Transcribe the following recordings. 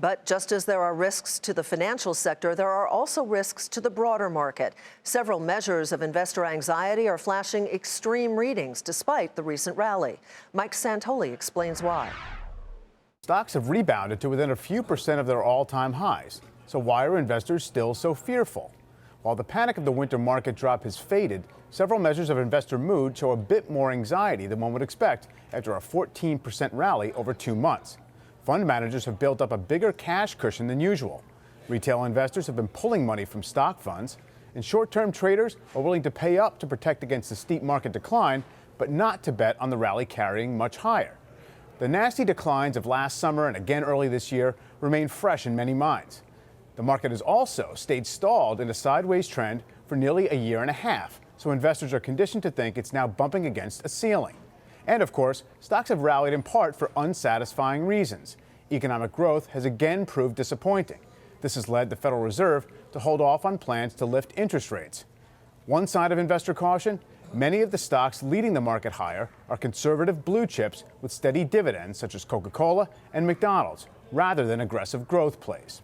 But just as there are risks to the financial sector, there are also risks to the broader market. Several measures of investor anxiety are flashing extreme readings despite the recent rally. Mike Santoli explains why. Stocks have rebounded to within a few percent of their all-time highs. So why are investors still so fearful? While the panic of the winter market drop has faded, several measures of investor mood show a bit more anxiety than one would expect after a 14% rally over 2 months. Fund managers have built up a bigger cash cushion than usual. Retail investors have been pulling money from stock funds, and short-term traders are willing to pay up to protect against the steep market decline, but not to bet on the rally carrying much higher. The nasty declines of last summer and again early this year remain fresh in many minds. The market has also stayed stalled in a sideways trend for nearly a year and a half, so investors are conditioned to think it's now bumping against a ceiling. And of course, stocks have rallied in part for unsatisfying reasons. Economic growth has again proved disappointing. This has led the Federal Reserve to hold off on plans to lift interest rates. One side of investor caution: many of the stocks leading the market higher are conservative blue chips with steady dividends such as Coca-Cola and McDonald's, rather than aggressive growth plays.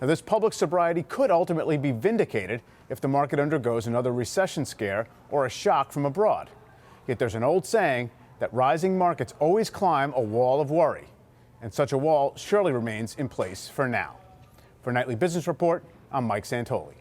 Now, this public sobriety could ultimately be vindicated if the market undergoes another recession scare or a shock from abroad. Yet there's an old saying that rising markets always climb a wall of worry, and such a wall surely remains in place for now. For Nightly Business Report, I'm Mike Santoli.